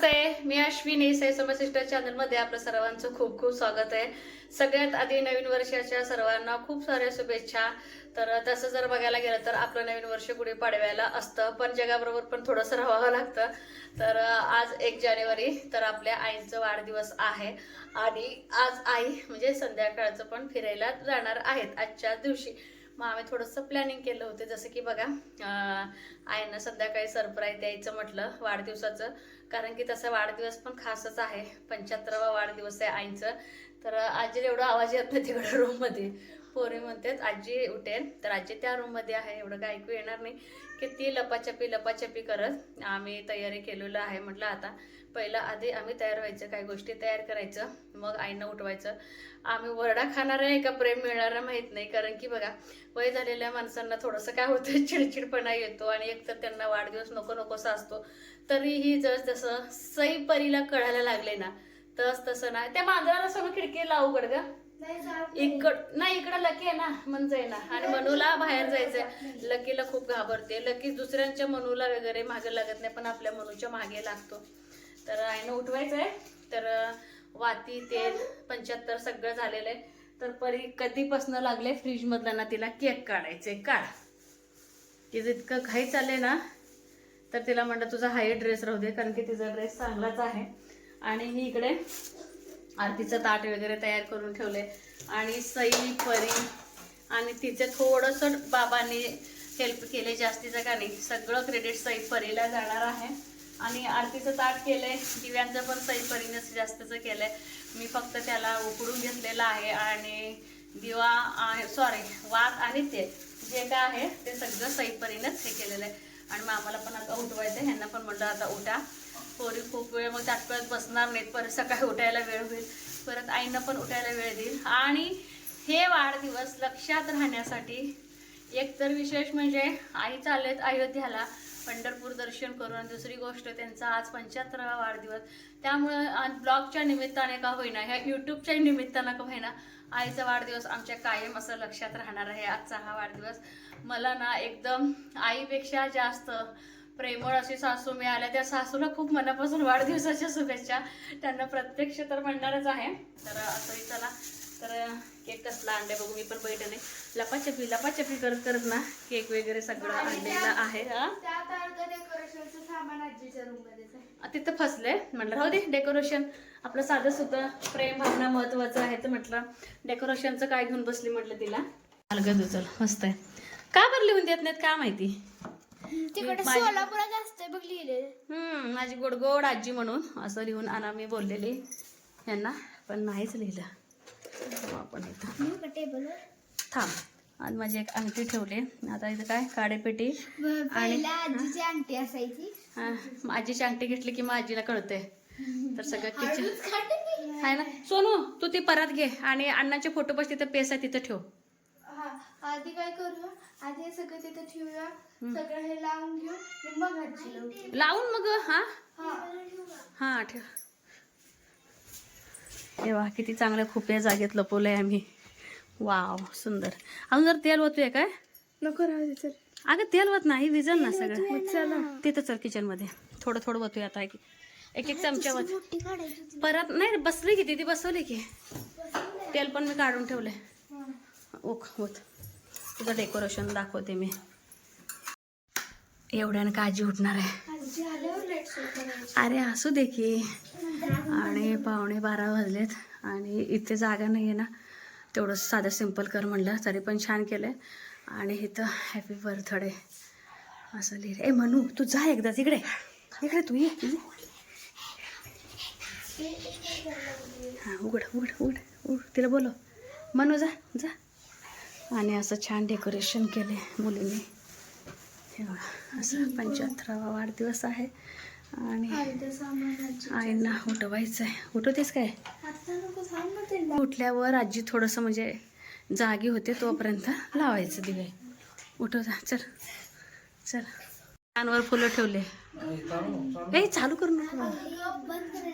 नमस्ते, मी Ashwini Sai Soma sister चॅनलमध्ये आपलं सर्वांचं खूप खूप स्वागत आहे. सगळ्यात आधी नवीन वर्षाच्या सर्वांना खूप साऱ्या शुभेच्छा. तर तसं जर बघायला गेलं तर आपलं नवीन वर्ष गुढीपाडव्याला असतं, पण जगाबरोबर पण थोडंसं राहावं लागतं. तर आज 1 जानेवारी तर आपल्या आईंचा वाढदिवस आहे आणि आज आई म्हणजे संध्याकाळचं पण फिरायला जाणार आहेत आजच्या दिवशी. मग आम्ही थोडंसं प्लॅनिंग केलं होतं, जसं की बघा आईंना संध्याकाळी सरप्राईज द्यायचं म्हटलं वाढदिवसाचं, कारण की तसा वाढदिवस पण खासच आहे. 75वा वाढदिवस आहे आईंचं. तर आजीला एवढा आवाज येत नाही तिकडं रूममध्ये. पोरी म्हणतात आजी उठेल, तर आजी त्या रूममध्ये आहे, एवढं काय ऐकू येणार नाही. की ती लपाछपी करत आम्ही तयारी केलेलं आहे. म्हटलं आता पहिला आधी आम्ही तयार व्हायचं, काही गोष्टी तयार करायचं, मग आईंना उठवायचं. आम्ही वरडा खाणार आहे का प्रेम मिळणार आहे माहीत नाही, कारण की बघा वय झालेल्या माणसांना थोडंसं काय होतं चिडचिडपणा येतो आणि एकतर त्यांना वाढदिवस नको नकोसा असतो. तरीही जसं सई परीला कळायला लागले ना, तसं ना त्या मांजराला सगळं खिडकी लावू गड ग. इकडं लकी आहे ना, म्हणजे आहे ना, आणि मनूला बाहेर जायचंय. लकीला खूप घाबरते. लकी दुसऱ्यांच्या मनूला वगैरे मागे लागत नाही, पण आपल्या मनूच्या मागे लागतो. तर आईनं उठवायचंय. तर वाती तेल 75 सगळं झालेलं आहे. तर परी कधीपासून लागले फ्रीज मधला ना तिला केक काढायचंय. काढ, तिचं इतकं घाई चाललंय ना, तर तिला म्हणलं तुझा हाही ड्रेस राहू दे, कारण की तिचा ड्रेस चांगलाच आहे. आणि ही इकडे आरतीचं ताट वगैरे तयार करून ठेवले. आणि सई परी आणि तिचे थोडंसं बाबांनी हेल्प केले, जास्तीचं का नाही, सगळं क्रेडिट सई परीला जाणार आहे. आणि आरतीचं ताट केलंय, दिव्यांचं पण सई परीनं जास्तचं केलंय. मी फक्त त्याला उकडून घेतलेलं आहे. आणि दिवा वात आणि तेल जे काय आहे ते सगळं सई परीनंच हे केलेलं आहे. आणि मामाला पण आता उठवायचं, ह्यांना पण म्हटलं आता उठा. पोरी खूप वेळ मग ताटकळत बसणार नाहीत, परत सकाळी उठायला वेळ होईल, परत आईनं पण उठायला वेळ देईल. आणि हे वाढदिवस लक्षात राहण्यासाठी एक तर विशेष म्हणजे आई चाललेत अयोध्याला पंढरपूर दर्शन करून, आणि दुसरी गोष्ट त्यांचा आज 75वा वाढदिवस. त्यामुळं ब्लॉगच्या निमित्ताने का होईना, ह्या यूट्यूबच्या निमित्तानं का होईना, आईचा वाढदिवस आमच्या कायम असं लक्षात राहणार आहे. आजचा हा वाढदिवस मला ना एकदम आईपेक्षा जास्त प्रेमळ अशी सासू मिळाल्या. त्या सासूला खूप मनापासून वाढदिवसाच्या शुभेच्छा. त्यांना प्रत्यक्ष तर म्हणणारच आहे. तर असंही चला, तर केक कसला आणले बघू. मी पण बैठले लपाछपी करत करत ना केक वगैरे सगळं आणलेलं आहे. तिथं फसले, म्हटलं राहू दे, डेकोरेशन आपलं साधं सुद्धा प्रेम भावना महत्वाचं आहे. तर म्हटलं डेकोरेशनचं काय घेऊन बसली, म्हटलं तिला अलगद उचल, मस्त आहे. का बरं लिहून देत नाहीत का माहिती, सोलापुरात असते बघ लिहिले. माझी गोडगोड आजी म्हणून असं लिहून आणा मी बोललेली यांना, पण नाहीच लिहिलं. आपण इथं टेबल थांब. आणि माझी एक अंगठी ठेवली. आता इथं काय काडेपेटी आणि आजीची अंगठी असायची. आजीची अंगठी घेतली की मग आजीला कळते. तर सगळं किचन आहे ना. सोनू तू ती परत घे आणि अण्णाचे फोटो बस तिथं पेस आहे तिथं ठेव. आधी काय करू, आधी सगळं तिथं ठेवूया, सगळं हे लावून घेऊ, मग आजी लावून मग हा ठेव. तेव्हा किती चांगल्या खुप्या जागेत लपवलंय आम्ही. वाव सुंदर. अजून जर तेल होतोय काय नको राहू दे. चल अगं तेल होत नाही, विजल ना सगळं. तिथं चल किचन मध्ये थोडं थोडं होतोय. आता एक चमचा होत. परत नाही बसली की ती बसवली की तेल पण मी काढून ठेवलंय. ओक होत. तुझं डेकोरेशन दाखवते मी. एवढ्यानं का आजी उठणार आहे. अरे असू दे की. आणि 11:15 वाजलेत आणि इथे जागा नाही आहे ना, तेवढं साधं सिंपल कर म्हणलं, तरी पण छान केलं आहे. आणि इथं हॅपी बर्थडे असं लिहिलं. ए म्हणू तू जा एकदा तिकडे, इकडे तू ये. हां उघड उघड उघड उघड, तिला बोलव. म्हणू जा जा. आणि असं छान डेकोरेशन केले मुलींनी. हे बघा असं 75वा वाढदिवस आहे. आणि आईंना उठवायचं आहे. उठवतेस काय. उठल्यावर आजी थोडंसं म्हणजे जागी होते तोपर्यंत लावायचं दिवे. उठव जा चल चल. फॅनवर फुलं ठेवले. ए चालू करू नको.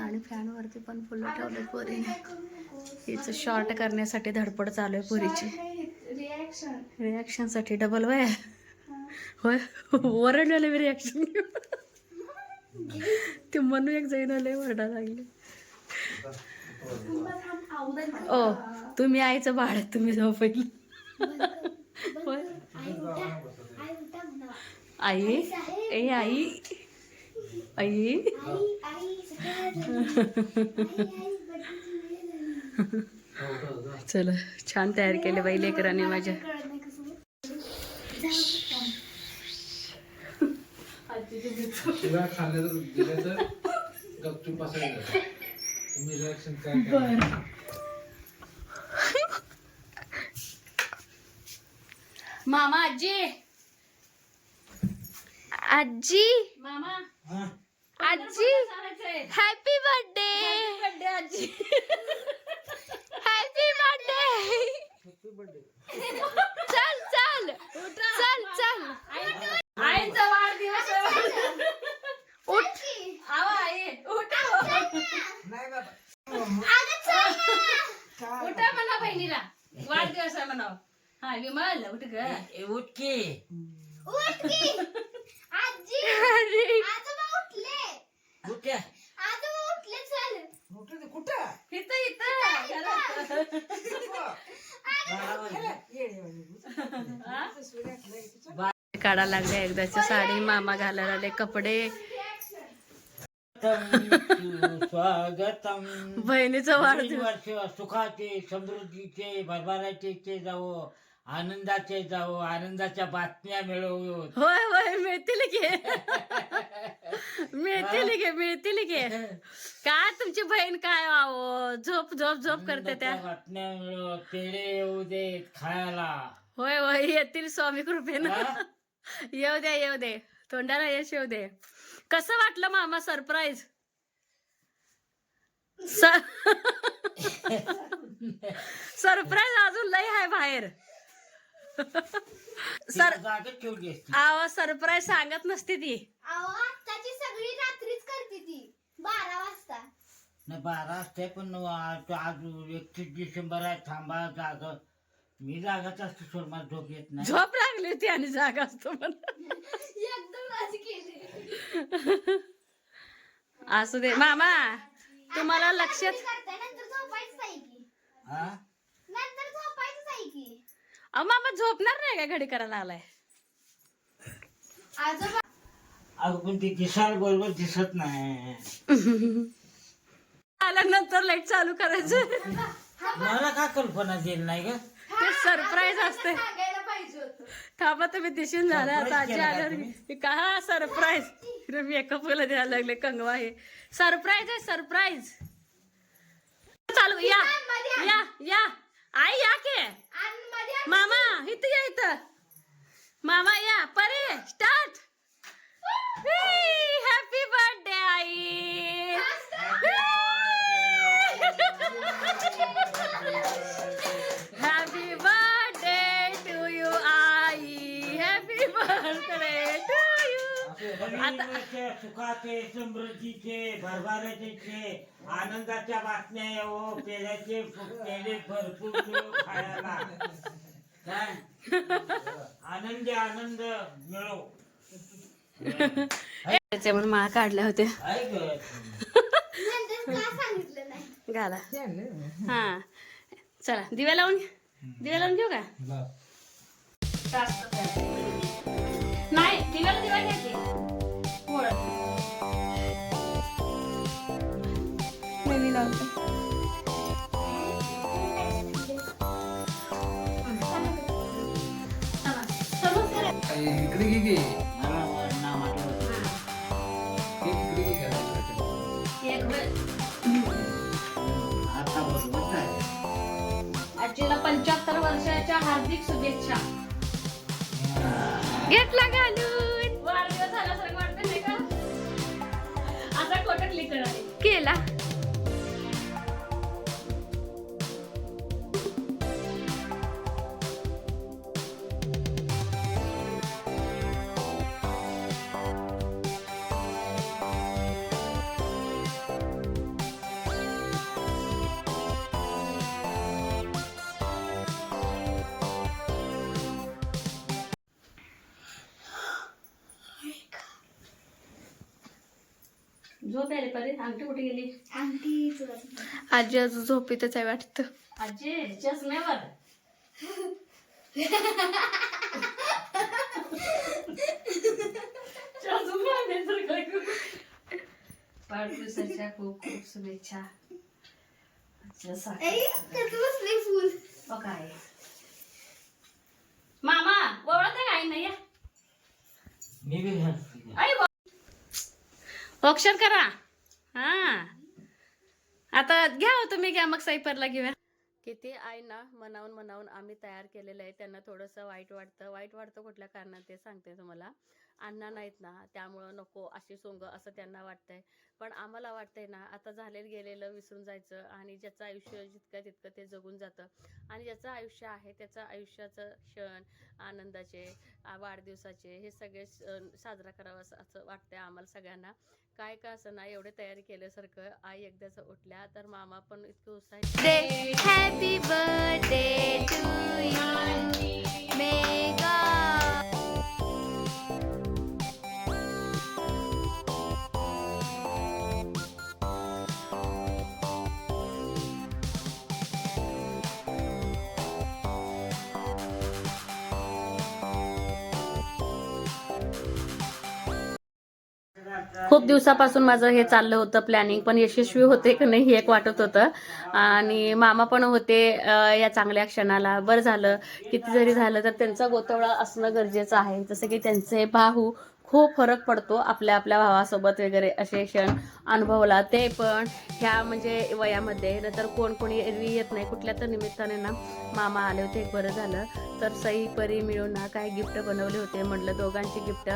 आणि फॅनवरती पण फुलं ठेवले पोरीने. हिचं शॉर्ट करण्यासाठी धडपड चालू आहे पोरीची. रिॲक्शनसाठी डबल वय होय, ओरडलेलं मी रिॲक्शन. ते म्हणून एक जण लय वरडा लागले. ओ तुम्ही आईचं बाळ आहे, तुम्ही जाऊ पहिली. आई ए आई आई चला छान तयार केले बाई लेकरांनी माझ्या. शिवाय खाल्लं दिलं तर गपचूप असायचं. तुम्ही रिॲक्शन काय करणार? मामा आजी आजी मामा आजी हॅपी बर्थडे बर्थडे आजी. हॅपी बर्थडे चल चल चल चल आईचा वाढदिवस आहे. उठ आवा आई उठा. नाही बाबा. उठा म्हणा बहिणीला वाढदिवस आहे म्हणावं. हा विमल उठ ग. उठ की उठ की आजी आजोबा उठले उठ आजोबा उठले चल कुठं कुठं? इथं इथं घरात. काढा लागल्या एकदाची साडी, मामा घालायला आले कपडे, स्वागतम. बहिणीचं नवीन वाढदिवस. वर्ष सुखाचे समृद्धीचे भरभराटीचे जावो, आनंदाचे जावो, आनंदाच्या बातम्या मिळवू. होय होय मिळतील की. मिळतील की मिळतील की. काय तुमची बहीण काय आहो झोप झोप झोप करते त्या. आनंदाच्या बातम्या मिळव, पेढे येऊ देत खायला. होय होय येतील स्वामी कृपेनं. हा? येऊ दे येऊ दे, तोंडाला यश येऊ दे. कसं वाटलं मामा सरप्राईज? सरप्राईज अजून लय आहे बाहेर. तिला जागेत ठेवली असती. आवा सरप्राईज सांगत नसते ती. अहो आत्ताची सगळी रात्रीच करते ती 12 वाजता. नाही 12 असते पण आज 31 डिसेंबर आहे. थांबा जाग. मी जागाच असतो सोड, मला झोप येत नाही. झोप लागली होती आणि जागा असतो म्हणा. एकदम राजी केली. असू दे मामा, तुम्हाला लक्षात. करताय नंतर झोपायचं आहे की. हा? नंतर झोपायचं आहे की. अहो मामा झोपणार नाही का घडी करायला आलाय? आजोबा अगं पण ती दिसायला बरोबर दिसत नाही. आल्यानंतर लाईट चालू करायचं. मला का कल्पना दिली नाही ग? ते सरप्राईज असते. सांगायला पाहिजे होतं. थांबा तुम्ही दिसून झालं आता Surprise आजी केलं का आल्यावर का सरप्राईज. मेकअप ला द्यायला लागले कंगवा. हे सरप्राईज आहे सरप्राईज. चालू या या या आई या के. आणि मध्ये मामा इथं या इथं. मामा या परे स्टार्ट. हॅपी बर्थडे आई. हॅपी बर्थडे टू यू आई. Happy birthday to you. नवीन वर्ष सुखाचे समृद्धीचे भरभराटीचे आनंदाच्या बातम्या येवो, पेढ्याचे पेढे भरपूर मिळो खायला. काय आनंद आनंद मिळो. त्याच्यामुळे माळा काढल्या होत्या. ऐक नंतर का सांगितलं नाही. घाला. हा चला दिव्या लावून घेऊ का? नाही दिव्याला दिवा घ्यायची. इकडे घे की. नाव आठवलं. इकडे घे घरात. आता बरोबर आहे. आजीला 75 वर्षाच्या हार्दिक शुभेच्छा. घेतला घालून. वाढदिवस झाल्यासारखं वाटतं नाही का? आता खोटं क्लिक केला. झोप आली परी आंटी कुठे गेली आंटी तुला आजी अजून झोपीतच आहे वाटतं आजी चष्म्यावर वाढदिवसाच्या खूप खूप शुभेच्छा फुल काय मामा ओळख काही नाही मी बी घालते. अक्षर करा हा आता घ्या हो तुम्ही घ्या मग साईपरला घेऊया किती आईना मनावून आम्ही तयार केलेलं आहे त्यांना थोडंसं वाईट वाटतं कुठल्या कारणात ते सांगते तुम्हाला अण्णा नाहीत ना त्यामुळं नको अशी सोंग असं त्यांना वाटतंय पण आम्हाला वाटतंय ना आता झालेलं गेलेलं विसरून जायचं आणि ज्याचं आयुष्य जितकं तितकं ते जगून जातं आणि ज्याचं आयुष्य आहे त्याचं आयुष्याचं क्षण आनंदाचे वाढदिवसाचे हे सगळे साजरा करावं असं वाटतंय आम्हाला सगळ्यांना काय का असं नाही एवढे तयारी केल्यासारखं आई एकदाच उठल्या तर मामा पण इतके उत्साहित हॅपी बर्थडे टू यू मेगा खूप दिवसापासून माझं हे चाललं होतं प्लॅनिंग पण यशस्वी होते की नाही हे एक वाटत होतं आणि मामा पण होते या चांगल्या क्षणाला बरं झालं किती जरी झालं तर त्यांचा गोतवळा असणं गरजेचं आहे जसं की त्यांचे भाऊ खूप फरक पडतो आपल्या भावासोबत वगैरे असे क्षण अनुभवला ते पण ह्या म्हणजे वयामध्ये नंतर कोणी एरवी येत नाही कुठल्या तर निमित्ताने ना मामा आले होते एक बरं झालं तर सई परी मिळून ना काय गिफ्ट बनवले होते म्हटलं दोघांची गिफ्ट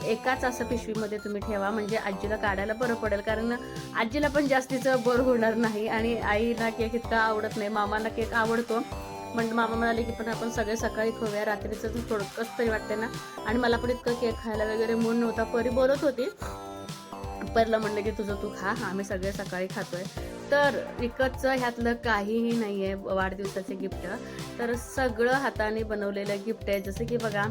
एकाच असं पिशवीमध्ये तुम्ही ठेवा म्हणजे आजीला काढायला बरं पडेल कारण आजीला पण जास्तीचं बोर होणार नाही आणि आईला केक इतका आवडत नाही मामाला केक आवडतो म्हणजे मामा म्हणाले की पण आपण सगळे सकाळी खाऊया रात्रीचं थोडंच तरी वाटते ना आणि मला पण इतकं केक खायला वगैरे मूड नव्हता परी बोलत होती परला म्हणलं की तुझं तू खा आम्ही सगळे सकाळी खातोय तर विकतचं ह्यातलं काहीही नाही आहे वाढदिवसाचे गिफ्ट तर सगळं हाताने बनवलेलं गिफ्ट आहे जसं की बघा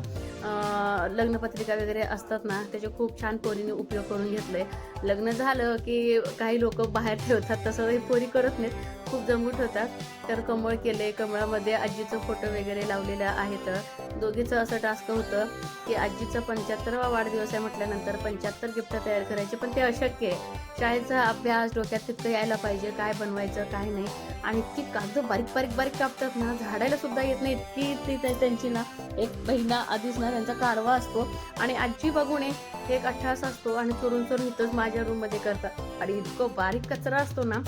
लग्नपत्रिका वगैरे असतात ना त्याचे खूप छान पोरीने उपयोग करून घेतले लग्न झालं की काही लोक बाहेर ठेवतात तसं हे पोरी करत नाहीत खूप जमूट होतात तर कमळ केले कमळामध्ये आजीचं फोटो वगैरे लावलेलं आहेत दोघीचं असं टास्क होतं की आजीचा 75वा वाढदिवस आहे म्हटल्यानंतर 75 गिफ्ट तयार करायचे पण ते अशक्य आहे शाळेचा अभ्यास डोक्यात तितकं यायला पाहिजे काय बनवायचं काय नाही आणि इतकी कागद बारीक कापतात ना झाडायला सुद्धा येत नाही इतकी ती त्यांची ना एक महिना आधीच ना त्यांचा कारवा असतो आणि आजी बघून एक अठ्ठास असतो आणि चोरून इथंच माझ्या रूममध्ये करतात आणि इतकं बारीक कचरा असतो ना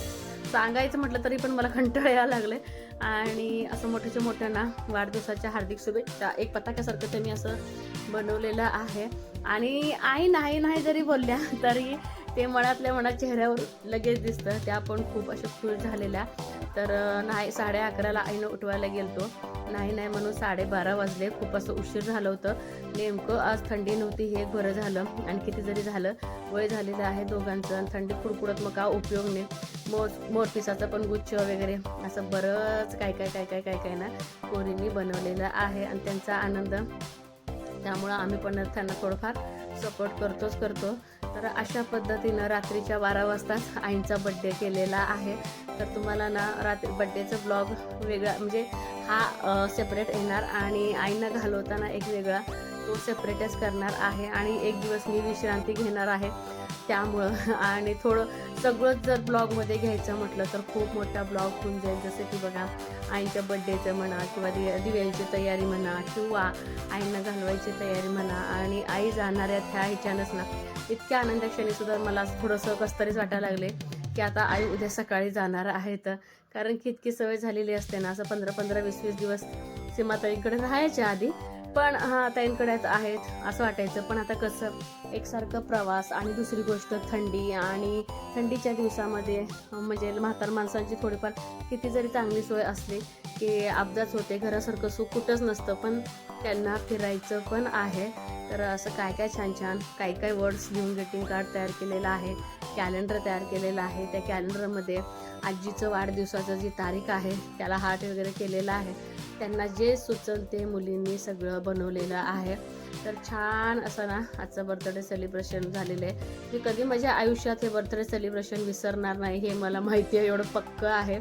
सांगायचं म्हटलं तरी पण मला कंटाळा यायला लागले आणि असं मोठ्या ना वाढदिवसाच्या हार्दिक शुभेच्छा एक पताक्यासारखं ते मी असं बनवलेलं आहे आणि आई नाही जरी बोलल्या तरी ते मनातल्या मनात चेहऱ्यावर लगेच दिसतं त्या पण खूप अशा खुश झालेल्या तर नाही 11:30ला आईनं उठवायला गेलतो नाही म्हणून 12:30 वाजले खूप असं उशीर झालं होतं नेमकं आज थंडी नव्हती हे बरं झालं आणि किती जरी झालं वय झालेलं आहे दोघांचं आणि थंडी कुडकुडत मग का उपयोग नाही मोरपिसाचा पण गुच्छ वगैरे असं बरंच काय ना पोरींनी बनवलेलं आहे आणि त्यांचा आनंद त्यामुळं आम्ही पण त्यांना थोडंफार सपोर्ट करतो तर अशा पद्धतीनं रात्रीच्या 12 वाजताच आईंचा बड्डे केलेला आहे तर तुम्हाला ना रात्री बड्डेचा ब्लॉग वेगळा म्हणजे हा सेपरेट येणार आणि आईंना घालवताना एक वेगळा तो सेपरेटच करणार आहे आणि एक दिवस मी विश्रांती घेणार आहे त्यामुळं आणि थोडं सगळंच जर ब्लॉगमध्ये घ्यायचं म्हटलं तर खूप मोठा ब्लॉग होऊन जाईल जसं की बघा आईच्या बड्डेचं म्हणा किंवा दिवाळीची तयारी म्हणा किंवा आईंना घालवायची तयारी म्हणा आणि आई जाणाऱ्या त्या ह्याच्यानंच ना इतक्या आनंद क्षणीसुद्धा मला थोडंसं कसतरीच वाटायला लागले की आता आई उद्या सकाळी जाणार आहेत कारण की इतकी सवय झालेली असते ना असं 15-20 दिवस सीमाताईंकडे राहायच्या आधी पण ताईंकडे आहेत असं वाटायचं पण आता कसं एकसारखं प्रवास आणि दुसरी गोष्ट थंडी आणि थंडीच्या दिवसामध्ये म्हणजे म्हातार माणसांची थोडीफार किती जरी चांगली सोय असली की अपघात होते घरासारखं सुख कुठंच नसतं पण त्यांना फिरायचं पण आहे तर असं काय छान काय वर्ड्स घेऊन ग्रीटिंग कार्ड तयार केलेलं आहे कॅलेंडर तयार केलेलं आहे त्या कॅलेंडरमध्ये आजीचं वाढदिवसाचं जी तारीख आहे त्याला हार्ट वगैरे केलेला आहे त्यांना जे सुचल ते मुलींनी सगळं बनवलेलं आहे तर छान असं ना आजचं बर्थडे सेलिब्रेशन झालेलं आहे. मी कधी माझ्या आयुष्यात हे बर्थडे सेलिब्रेशन विसरणार नाही हे मला माहिती आहे, एवढं पक्कं आहे.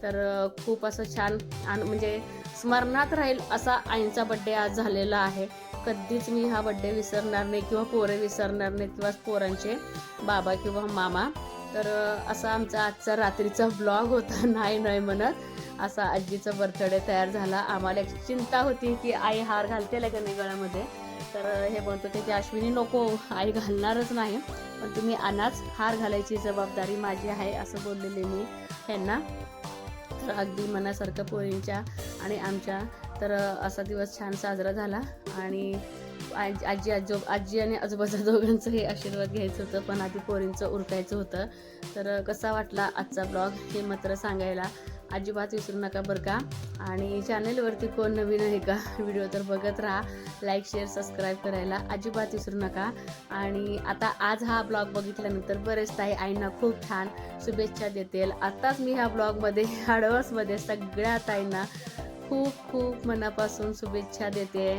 तर खूप असं छान म्हणजे स्मरणात राहील असा आईंचा बड्डे आज झालेला आहे. कधीच मी हा बड्डे विसरणार नाही किंवा पोरे विसरणार नाही किंवा पोरांचे बाबा किंवा मामा. तर असा आमचा आजचा रात्रीचा ब्लॉग होता. नाही म्हणत असा आजीचा बर्थडे तयार झाला. आम्हाला एक चिंता होती की आई हार घालते का नाही गळ्यामध्ये. तर हे म्हणत होते की अश्विनी नको, आई घालणारच नाही, पण तुम्ही आणाच, हार घालायची जबाबदारी माझी आहे असं बोललेले मी ह्यांना. तर अगदी मनासारखं पोरींच्या आणि आमच्या तर असा दिवस छान साजरा झाला. आणि आजी आणि आजोबाच्या दोघांचंही आशीर्वाद घ्यायचं होतं, पण आधी पोरींचं उरकायचं होतं. तर कसा वाटला आजचा ब्लॉग हे मात्र सांगायला अजिबात विसरू नका बरं का. आणि चॅनलवरती कोण नवीन आहे का व्हिडिओ तर बघत राहा, लाईक शेअर सबस्क्राईब करायला अजिबात विसरू नका. आणि आता आज हा ब्लॉग बघितल्यानंतर बरेच ताई आईंना खूप छान शुभेच्छा देतील. आताच मी ह्या ब्लॉगमध्ये ॲडव्हान्समध्ये सगळ्या ताईंना खूप खूप मनापासून शुभेच्छा देते.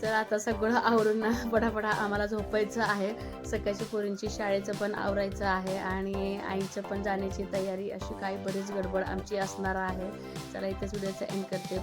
तर आता सगळं आवरून ना पटापटा आम्हाला झोपायचं आहे. सकाळची पोरींची शाळेचं पण आवरायचं आहे आणि आईचं पण जाण्याची तयारी, अशी काही बरीच गडबड आमची असणार आहे. चला इथेच व्हिडिओचा एंड करते.